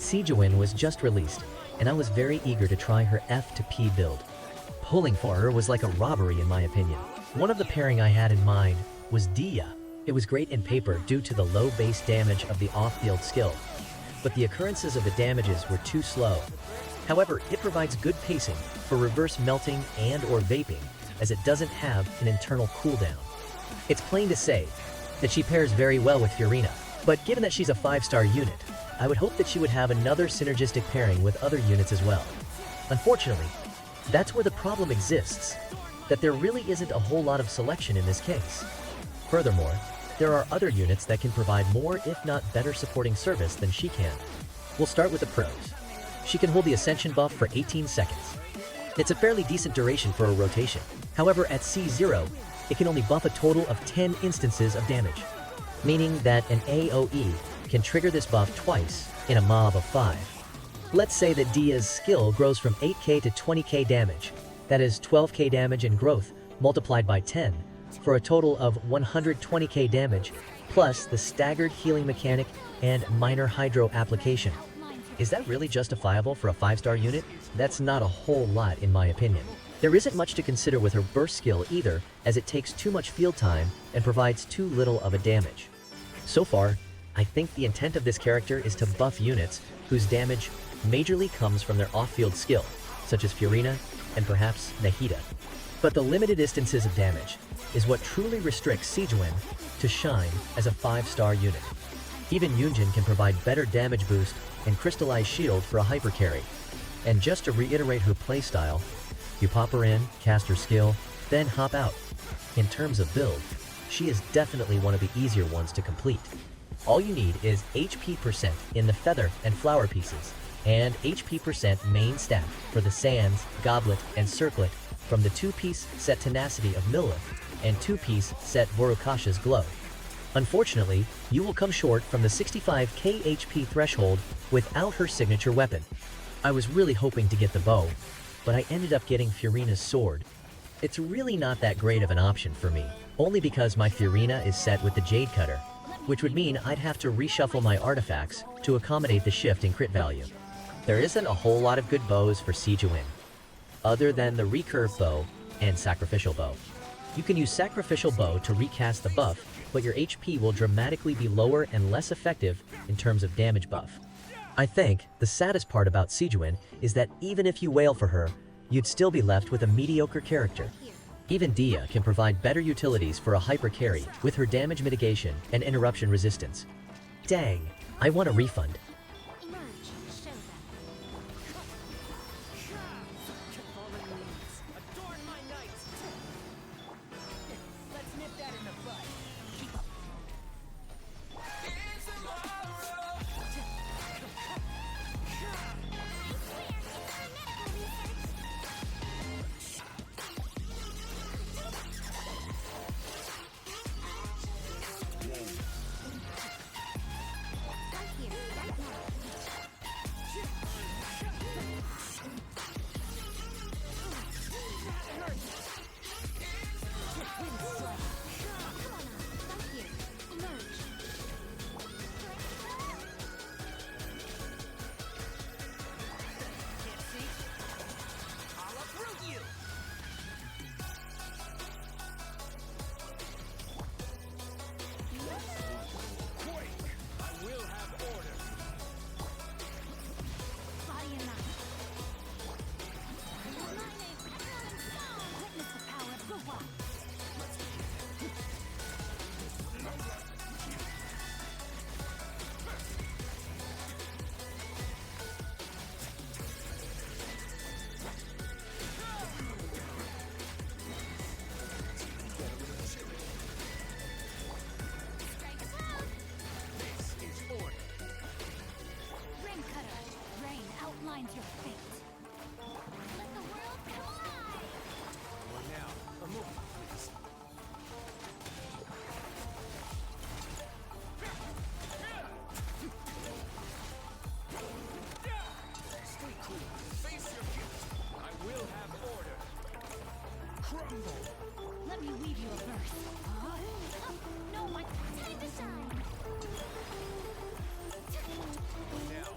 Sigewinne was just released, and I was very eager to try her F to P build. Pulling for her was like a robbery in my opinion. One of the pairing I had in mind was Dia. It was great in paper due to the low base damage of the off-field skill, but the occurrences of the damages were too slow. However, it provides good pacing for reverse melting and or vaping, as it doesn't have an internal cooldown. It's plain to say that she pairs very well with Fiorina, but given that she's a 5-star unit, I would hope that she would have another synergistic pairing with other units as well. Unfortunately, that's where the problem exists, that there really isn't a whole lot of selection in this case. Furthermore, there are other units that can provide more if not better supporting service than she can. We'll start with the pros. She can hold the Ascension buff for 18 seconds. It's a fairly decent duration for a rotation. However, at C0, it can only buff a total of 10 instances of damage, meaning that an AoE can trigger this buff twice in a mob of 5. Let's say that Dia's skill grows from 8k to 20k damage. That is 12k damage in growth multiplied by 10, for a total of 120k damage, plus the staggered healing mechanic and minor hydro application. Is that really justifiable for a 5-star unit? That's not a whole lot in my opinion. There isn't much to consider with her burst skill either, as it takes too much field time and provides too little of a damage. So far, I think the intent of this character is to buff units whose damage majorly comes from their off-field skill, such as Fiorina and perhaps Nahida. But the limited instances of damage is what truly restricts Sigewinne to shine as a 5-star unit. Even Yunjin can provide better damage boost and crystallized shield for a hyper carry. And just to reiterate her playstyle, you pop her in, cast her skill, then hop out. In terms of build, she is definitely one of the easier ones to complete. All you need is HP percent in the feather and flower pieces, and HP percent main stat for the sands, goblet, and circlet from the 2-piece set Tenacity of Millith and 2-piece set Vorukasha's Glow. Unfortunately, you will come short from the 65k HP threshold without her signature weapon. I was really hoping to get the bow, but I ended up getting Fiorina's sword. It's really not that great of an option for me, only because my Fiorina is set with the Jade Cutter, which would mean I'd have to reshuffle my artifacts to accommodate the shift in crit value. There isn't a whole lot of good bows for Sigewinne, other than the Recurve Bow and Sacrificial Bow. You can use Sacrificial Bow to recast the buff, but your HP will dramatically be lower and less effective in terms of damage buff. I think the saddest part about Sigewinne is that even if you wail for her, you'd still be left with a mediocre character. Even Dia can provide better utilities for a hyper carry with her damage mitigation and interruption resistance. Dang, I want a refund. Your fate. Let the world collide! Well now, a move, please. Stay cool. Face your gift. I will have order. Crumble. Let me weave you a verse. Oh, no, my time to shine. Now.